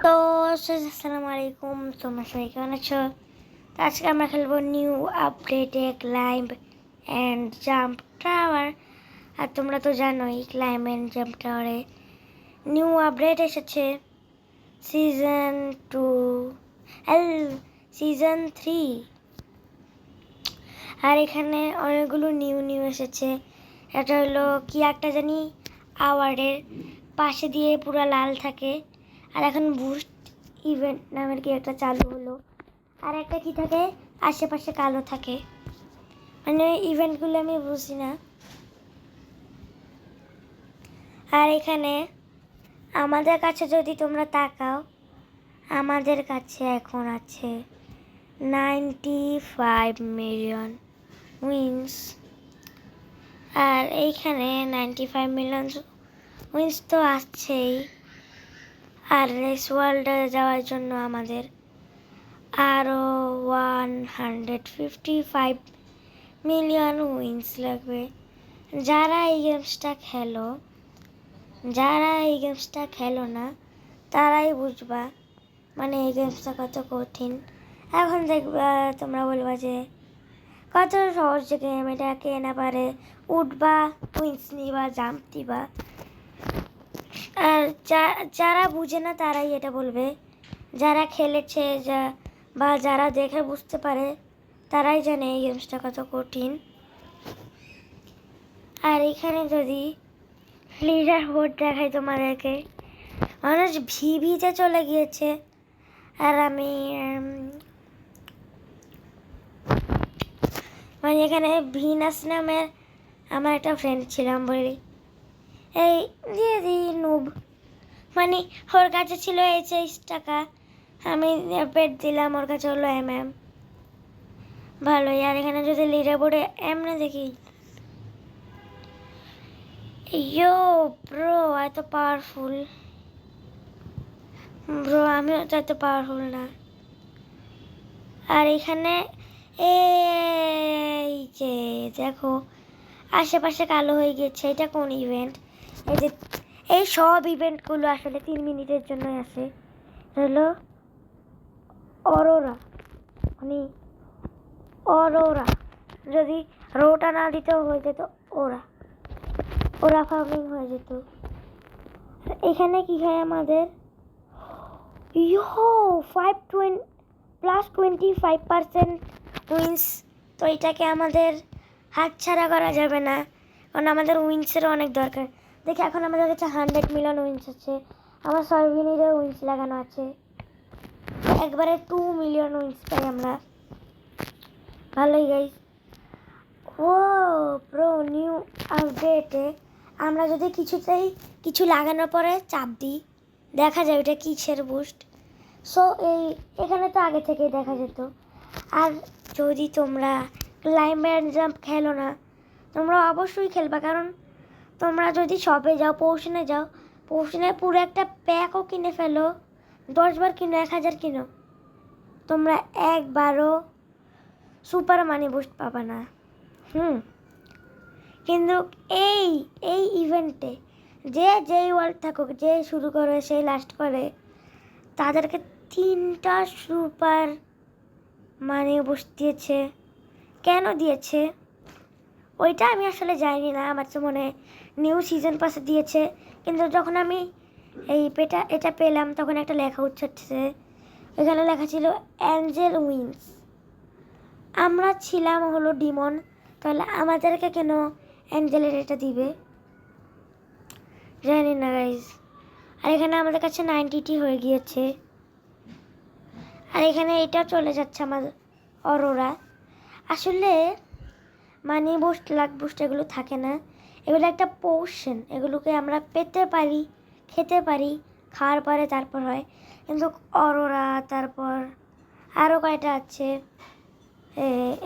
তো আসসালামু আলাইকুম, তোমরা সবাই কেমন আছো? তো আজকে আমরা খেলবো নিউ আপডেটে ক্লাইম্ব অ্যান্ড জাম্প টাওয়ার। আর তোমরা তো জানোই ক্লাইম্ব অ্যান্ড জাম্প টাওয়ারে নিউ আপডেট এসেছে সিজন 2 সিজন 3। আর এখানে অনেকগুলো নিউ এসেছে। এটা হলো কি একটা জানি আওয়ার্ডের পাশে দিয়ে পুরো লাল থাকে। আর এখন বুস্ট ইভেন্ট নামের কি একটা চালু হলো। আর একটা কি থাকে আশেপাশে কালো থাকে, মানে ইভেন্টগুলো আমি বুঝি না। আর এখানে আমাদের কাছে যদি তোমরা তাকাও, আমাদের কাছে এখন আছে 95 মিলিয়ন উইন্স। আর এইখানে 95 মিলিয়ন উইন্স তো আসছেই। আর নেক্সট ওয়ার্ল্ডে যাওয়ার জন্য আমাদের আরও 155 মিলিয়ন উইন্স লাগবে। যারা এই গেমসটা খেলো না তারাই বুঝবা মানে এই গেমসটা কত কঠিন। এখন দেখবা তোমরা বলবা যে কত সহজ গেম, এটা কে না পারে, উঠবা উইন্স নিবা জাম্প দিবা। আর যারা বুঝে না তারাই এটা বলবে, যারা খেলেছে বা যারা দেখে বুঝতে পারে তারাই জানে এই গেমসটা কত কঠিন। আর এখানে যদি লিডার বোর্ড দেখাই তোমাদেরকে, মানুষ ভিভিতে চলে গিয়েছে। আর আমি মানে এখানে ভিনাস নামের আমার একটা ফ্রেন্ড ছিলাম বলি, এই দিয়ে দিই নুব, মানে ওর কাছে ছিল 28 টাকা, আমি পেট দিলাম, ওর কাছে হলো ভালোই। আর এখানে যদি লিডার বোর্ডে এমনি দেখি, ইয়ো ব্রো এত পাওয়ারফুল, ব্রো আমিও তো এত পাওয়ারফুল না। আর এখানে এই যে দেখো আশেপাশে কালো হয়ে গেছে, এটা কোন ইভেন্ট? এই যে এই সব ইভেন্টগুলো আসলে 3 মিনিটের জন্যই আসে। হলো অরোরা, মানে অরোরা, যদি রোটা না দিতেও হয়ে যেত ওরা ফার্মিং হয়ে যেত। এখানে কি হয় আমাদের ইয়ো 5+25% উইন্স। তো এটাকে আমাদের হাতছাড়া করা যাবে না, কারণ আমাদের উইন্সেরও অনেক দরকার। দেখি এখন আমাদের কাছে 100 মিলিয়ন উইন্স আছে, আমার সর্বিনীরও উইন্স লাগানো আছে, একবারে 2 মিলিয়ন উইন্স পাই আমরা। ভালোই গাইস। ও প্রো নিউ আপডেটে আমরা যদি কিছুতেই কিছু লাগানোর পরে চাপ দিই, দেখা যায় ওটা কিসের বুস্ট। সো এখানে তো আগে থেকেই দেখা যেত। আর যদি তোমরা ক্লাইম্ব অ্যান্ড জাম্প খেলো না, তোমরা অবশ্যই খেলবা, কারণ তোমরা যদি শপে যাও, পৌঁছনে পুরো একটা প্যাকও কিনে ফেলো, 10 বার কিনো, 1000 কিনো, তোমরা একবারও সুপার মানি বুস্ট পাবা না। কিন্তু এই ইভেন্টে যেই ওয়ার্ল্ড থাকুক, যে শুরু করে সেই লাস্ট করে, তাদেরকে 3টা সুপার মানি বুস্ট দিয়েছে। কেন দিয়েছে ওইটা আমি আসলে জানি না, আমার তো মনে নিউ সিজন পাসে দিয়েছে। কিন্তু যখন আমি এটা পেলাম তখন একটা লেখা উঠছে, ওইখানে লেখা ছিল অ্যাঞ্জেল উইন্স। আমরা ছিলাম হলো ডিমন, তাহলে আমাদেরকে কেন অ্যাঞ্জেলের এটা দিবে জানি না গাইজ। আর এখানে আমাদের কাছে 90টি হয়ে গিয়েছে। আর এখানে এটা চলে যাচ্ছে আমার অরোরা। আসলে মানি বুস্ট, লাক বুস্ট এগুলো থাকে না, এগুলো একটা পোর্শন, এগুলোকে আমরা পেতে পারি, খেতে পারি, খাওয়ার পরে তারপর হয়। কিন্তু অরোরা, তারপর আরও কয়টা আছে,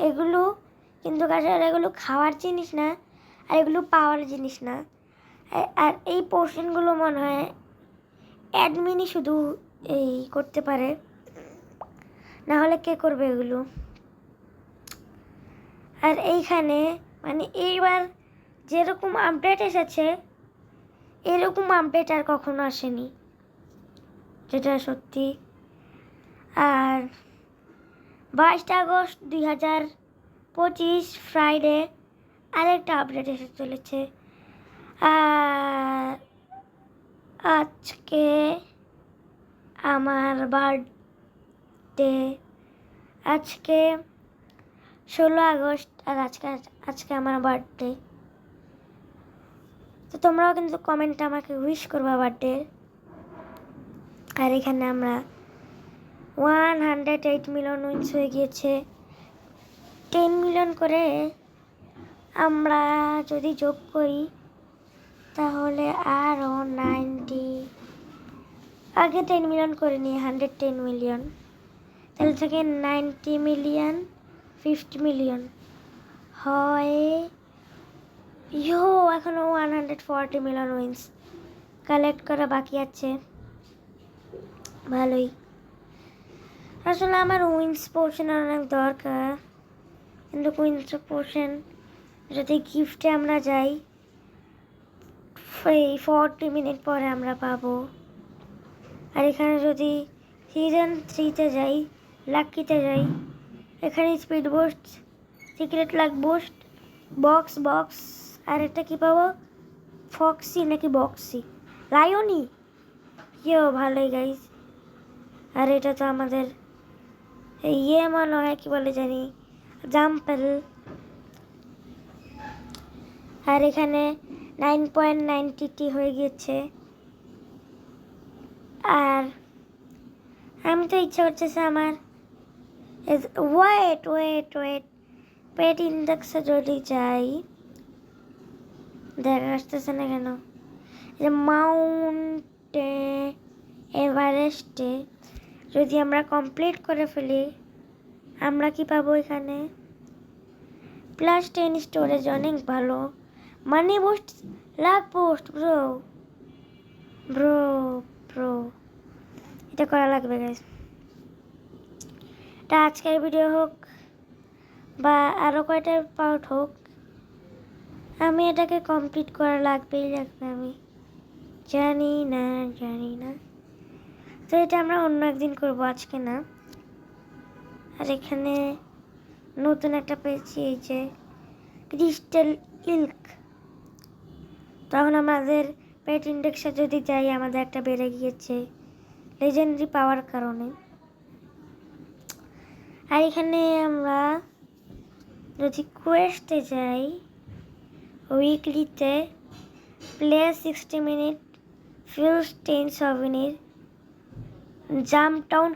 এগুলো কিন্তু আসলে এগুলো খাওয়ার জিনিস না, আর এগুলো পাওয়ার জিনিস না। আর এই পোর্শনগুলো মনে হয় অ্যাডমিনই শুধু করতে পারে, না হলে কে করবে এগুলো। আর এইখানে মানে এইবার যেরকম আপডেট এসেছে এরকম আপডেট আর কখনো আসেনি। যেটা সত্যি। আর 22 আগস্ট 2025 ফ্রাইডে আরেকটা আপডেট এসে চলেছে। আর আজকে আমার বার্থডে, আজকে 16 আগস্ট, আর আজকে আমার বার্থডে। তো তোমরাও কিন্তু কমেন্টে আমাকে উইশ করবা বার্থডে। আর এখানে আমরা 108 মিলিয়ন উইন্স হয়ে গিয়েছে। 10 মিলিয়ন করে আমরা যদি যোগ করি তাহলে আরও 90, আগে 10 মিলিয়ন করে নিয়ে 110 মিলিয়ন, তাহলে থেকে 90 মিলিয়ন 50 মিলিয়ন হয়। এখনো 140 মিলিয়ন উইন্স কালেক্ট করা বাকি আছে। ভালোই। আসলে আমার উইন্স পোর্শনের অনেক দরকার, কিন্তু উইন্স পোর্শন যদি গিফটে আমরা যাই এই 40 মিনিট পরে আমরা পাবো। আর এখানে যদি সিজন 3-তে যাই, লাকিতে যাই, এখানে speed boost, secret luck boost, box আর এটা কি পাবো, ফক্সি নাকি বক্সি, লায়নি, ভালোই গাইজ। আর এটা তো আমাদের মনে হয় কি বলে জানি, জাম্পেল। আর এখানে 9.90 হয়ে গেছে। আর আমি তো ইচ্ছা করতেছে আমার ওয়েট পেট ইন্ডেক্সে যদি যাই, দেখা আসতেছে না কেন, যে মাউন্ট এভারেস্টে যদি আমরা কমপ্লিট করে ফেলি, আমরা কি পাবো এখানে +10 স্টোরেজ, অনেক ভালো। মানি বুস্ট, লাক বুস্ট, ব্রো এটা করা লাগবে গাইস। এটা আজকের ভিডিও হোক বা আরও কয়টা পার্ট হোক, আমি এটাকে কমপ্লিট করা লাগবেই লাগবে। আমি জানি না, তো এটা আমরা অন্য একদিন করবো, আজকে না। আর এখানে নতুন একটা পেয়েছি, এই যে ক্রিস্টাল ইল্ক। তখন আমাদের পেট ইন্ডেক্সে যদি যাই, আমাদের একটা বেড়ে গিয়েছে লেজেন্ডারি পাওয়ার কারণে। আর এখানে আমরা যদি কোয়েস্টে যাই, উইকলিতে play 60 minute, fuse 10 souvenir, jump town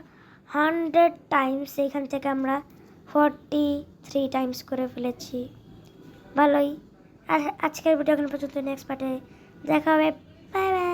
100 times, এখান থেকে আমরা 43 টাইমস করে ফেলেছি। ভালোই। আর আজকের ভিডিও এখন পর্যন্ত, নেক্সট পার্টে দেখা হবে। Bye bye.